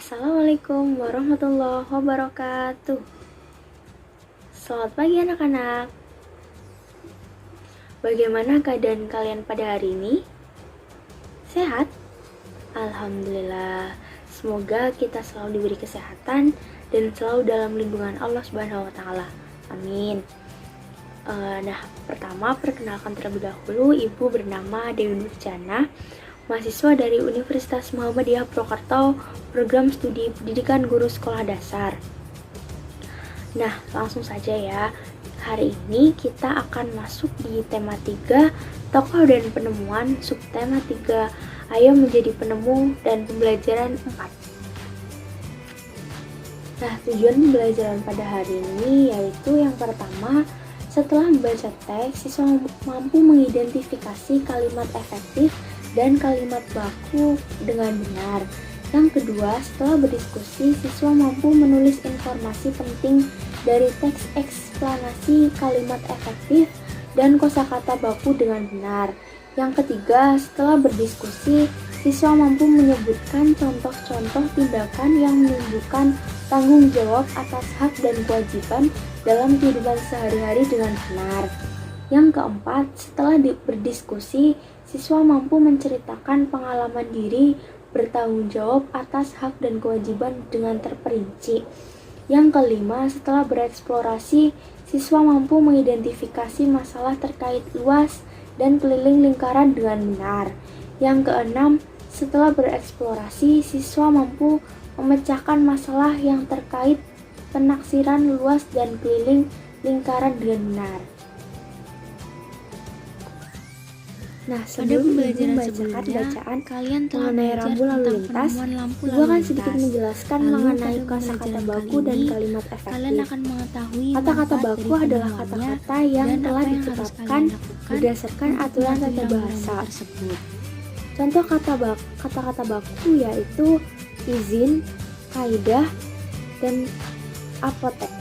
Assalamualaikum warahmatullahi wabarakatuh. Selamat pagi anak-anak. Bagaimana keadaan kalian pada hari ini? Sehat? Alhamdulillah. Semoga kita selalu diberi kesehatan dan selalu dalam lindungan Allah Subhanahu wa taala. Amin. Pertama perkenalkan terlebih dahulu, Ibu bernama Dewi Nurjana, mahasiswa dari Universitas Muhammadiyah Purwokerto, program studi pendidikan guru sekolah dasar. Nah, langsung saja ya. Hari ini kita akan masuk di tema 3, tokoh dan penemuan, subtema 3, ayo menjadi penemu, dan pembelajaran 4. Nah, tujuan pembelajaran pada hari ini yaitu yang pertama, setelah membaca teks, siswa mampu mengidentifikasi kalimat efektif dan kalimat baku dengan benar. Yang kedua, setelah berdiskusi, siswa mampu menulis informasi penting dari teks eksplanasi kalimat efektif dan kosakata baku dengan benar. Yang ketiga, setelah berdiskusi, siswa mampu menyebutkan contoh-contoh tindakan yang menunjukkan tanggung jawab atas hak dan kewajiban dalam kehidupan sehari-hari dengan benar. Yang keempat, setelah berdiskusi, siswa mampu menceritakan pengalaman diri bertanggung jawab atas hak dan kewajiban dengan terperinci. Yang kelima, setelah bereksplorasi, siswa mampu mengidentifikasi masalah terkait luas dan keliling lingkaran dengan benar. Yang keenam, setelah bereksplorasi, siswa mampu memecahkan masalah yang terkait penaksiran luas dan keliling lingkaran dengan benar. Nah, sebelum membacakan bacaan kalian telah mengenai belajar rambu lalu tentang lintas, penemuan lampu Ibu lalu akan lintas. sedikit menjelaskan Lalu, mengenai pada kosakata pembelajaran baku kali dan ini, kalimat Kalian efektif. akan mengetahui Kata-kata manfaat baku dari adalah penemuannya kata-kata yang dan telah apa yang harus ditetapkan kalian lakukan berdasarkan untuk aturan tata mematuhi bahasa. rambu-rambu tersebut. Contoh kata-kata baku yaitu izin, kaidah, dan apotek.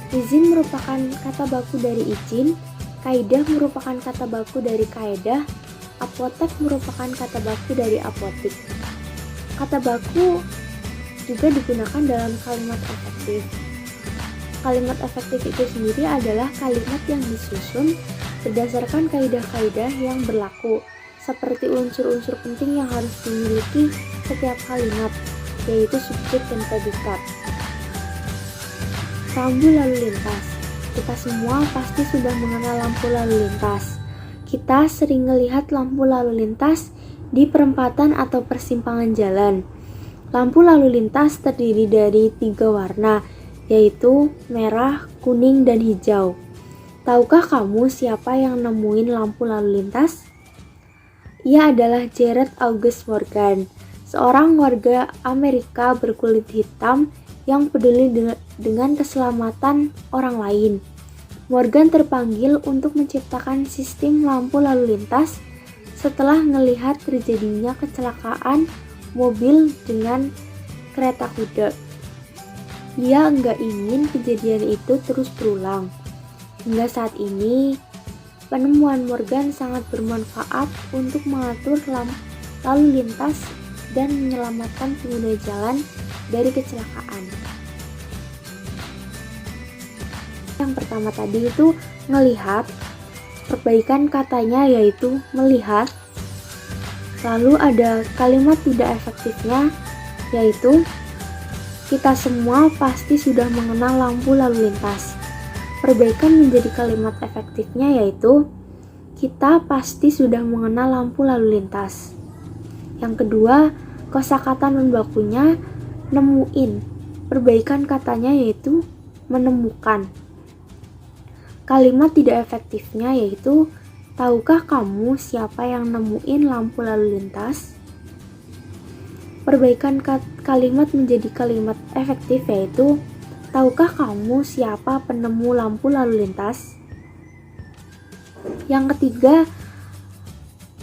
Izin merupakan kata baku dari izin, kaidah merupakan kata baku dari kaidah, apotek merupakan kata baku dari apotik. Kata baku juga digunakan dalam kalimat efektif. Kalimat efektif itu sendiri adalah kalimat yang disusun berdasarkan kaidah-kaidah yang berlaku, seperti unsur-unsur penting yang harus dimiliki setiap kalimat, yaitu subjek dan predikat. Rambu lalu lintas. Kita semua pasti sudah mengenal lampu lalu lintas. Kita sering melihat lampu lalu lintas di perempatan atau persimpangan jalan. Lampu lalu lintas terdiri dari 3 warna, yaitu merah, kuning, dan hijau. Tahukah kamu siapa yang nemuin lampu lalu lintas? Ia adalah Jared August Morgan, seorang warga Amerika berkulit hitam yang peduli dengan keselamatan orang lain. Morgan terpanggil untuk menciptakan sistem lampu lalu lintas setelah melihat terjadinya kecelakaan mobil dengan kereta kuda. Dia nggak ingin kejadian itu terus berulang. Hingga saat ini, penemuan Morgan sangat bermanfaat untuk mengatur lalu lintas dan menyelamatkan pengguna jalan dari kecelakaan. Yang pertama tadi itu melihat, perbaikan katanya yaitu melihat. Lalu ada kalimat tidak efektifnya, yaitu kita semua pasti sudah mengenal lampu lalu lintas. Perbaikan menjadi kalimat efektifnya yaitu kita pasti sudah mengenal lampu lalu lintas. Yang kedua, kosakata non bakunya nemuin. Perbaikan katanya yaitu menemukan. Kalimat tidak efektifnya yaitu tahukah kamu siapa yang nemuin lampu lalu lintas? Perbaikan kalimat menjadi kalimat efektif yaitu tahukah kamu siapa penemu lampu lalu lintas? Yang ketiga,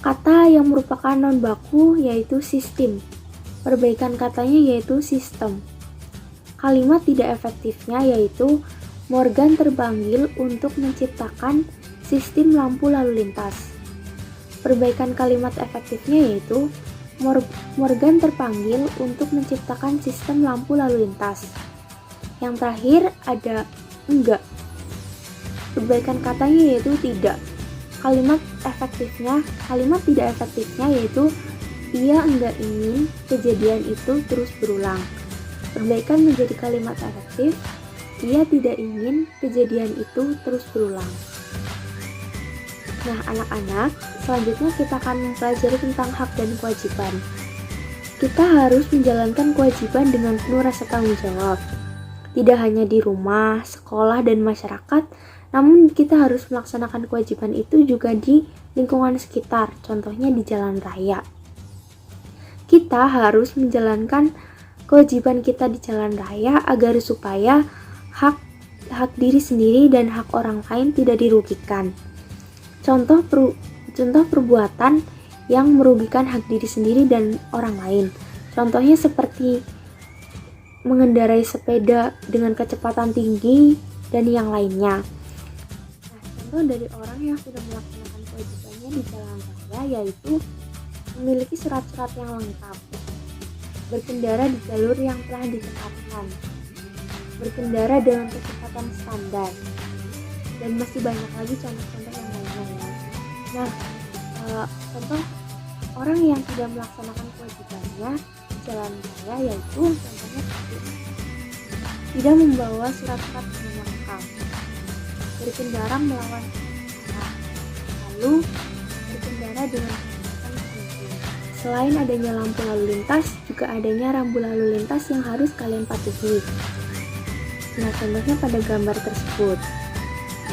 kata yang merupakan non baku yaitu sistem. Perbaikan katanya yaitu sistem. Kalimat tidak efektifnya yaitu Morgan terpanggil untuk menciptakan sistem lampu lalu lintas. Perbaikan kalimat efektifnya yaitu Morgan terpanggil untuk menciptakan sistem lampu lalu lintas. Yang terakhir ada enggak. Perbaikan katanya yaitu tidak. Kalimat tidak efektifnya yaitu ia enggak ingin kejadian itu terus berulang. Perbaikan menjadi kalimat efektif, ia tidak ingin kejadian itu terus berulang. Nah, anak-anak, selanjutnya kita akan mempelajari tentang hak dan kewajiban. Kita harus menjalankan kewajiban dengan penuh rasa tanggung jawab. Tidak hanya di rumah, sekolah, dan masyarakat, namun kita harus melaksanakan kewajiban itu juga di lingkungan sekitar, contohnya di jalan raya. Kita harus menjalankan kewajiban kita di jalan raya agar supaya hak diri sendiri dan hak orang lain tidak dirugikan. Contoh perbuatan yang merugikan hak diri sendiri dan orang lain. Contohnya seperti mengendarai sepeda dengan kecepatan tinggi dan yang lainnya. Nah, contoh dari orang yang sudah melaksanakan kewajibannya di jalan raya yaitu memiliki surat-surat yang lengkap, berkendara di jalur yang telah ditetapkan, berkendara dengan kecepatan standar, dan masih banyak lagi contoh-contoh yang lainnya ya. Nah, contoh orang yang tidak melaksanakan kewajibannya di jalan raya yaitu contohnya tidak membawa surat-surat yang lengkap, berkendara melawan arah, lalu berkendara dengan kecepatan tinggi. Selain adanya lampu lalu lintas, juga adanya rambu lalu lintas yang harus kalian patuhi. Nah, contohnya pada gambar tersebut.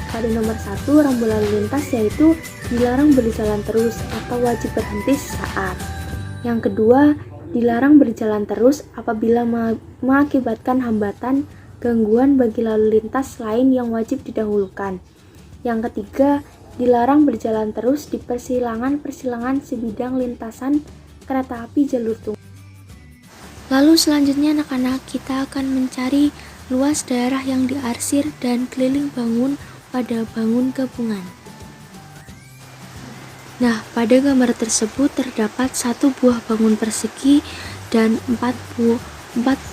Pada nomor 1, rambu lalu lintas yaitu dilarang berjalan terus atau wajib berhenti sesaat. Yang kedua, dilarang berjalan terus apabila mengakibatkan hambatan, gangguan bagi lalu lintas lain yang wajib didahulukan. Yang ketiga, dilarang berjalan terus di persilangan sebidang lintasan kereta api jalur tunggal. Lalu selanjutnya anak-anak, kita akan mencari luas daerah yang diarsir dan keliling bangun pada bangun gabungan. Nah, pada gambar tersebut terdapat satu buah bangun persegi dan 4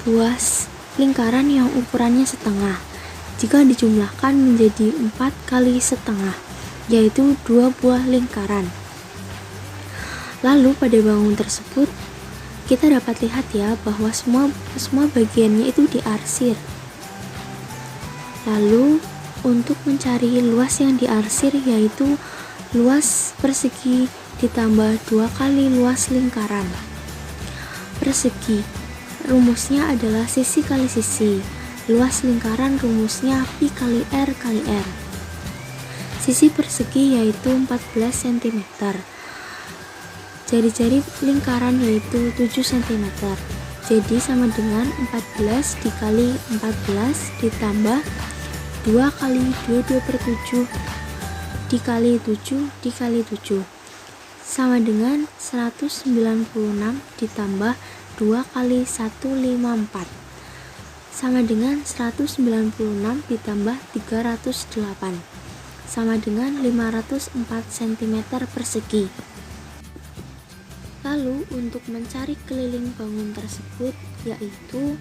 buah lingkaran yang ukurannya setengah. Jika dijumlahkan menjadi 4 kali setengah, yaitu 2 buah lingkaran. Lalu pada bangun tersebut kita dapat lihat ya bahwa semua bagiannya itu diarsir. Lalu untuk mencari luas yang diarsir yaitu luas persegi ditambah 2 kali luas lingkaran. Persegi rumusnya adalah sisi kali sisi. Luas lingkaran rumusnya pi kali r kali r. Sisi persegi yaitu 14 cm. Jari-jari lingkaran yaitu 7 cm. Jadi sama dengan 14 dikali 14 ditambah 2 kali 22/7 dikali 7 dikali 7 sama dengan 196 ditambah 2 kali 154 sama dengan 196 ditambah 308 sama dengan 504 cm persegi. Lalu untuk mencari keliling bangun tersebut yaitu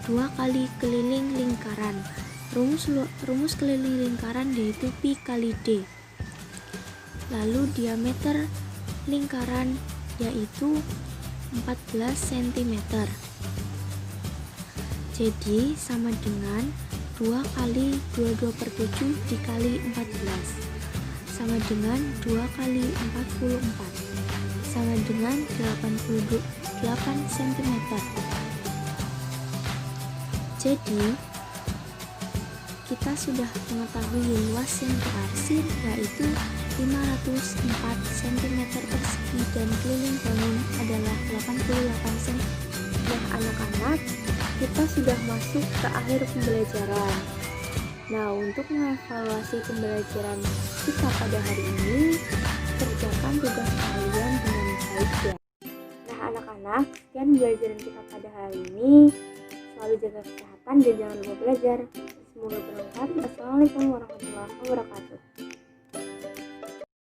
2 kali keliling lingkaran. Rumus keliling lingkaran yaitu pi kali d. Lalu diameter lingkaran yaitu 14 cm. Jadi sama dengan 2 kali 22/7 dikali 14 sama dengan 2 kali 44 sama dengan 88 cm. Jadi kita sudah mengetahui luas yang diarsir yaitu 504 cm persegi dan keliling bangun adalah 88 cm. Nah anak-anak, kita sudah masuk ke akhir pembelajaran. Nah untuk mengevaluasi pembelajaran kita pada hari ini, kerjakan tugas kalian dengan baik ya. Nah anak-anak, sekian pembelajaran kita pada hari ini. Selalu jaga kesehatan dan jangan lupa belajar. Semoga bermanfaat. Assalamualaikum warahmatullahi wabarakatuh.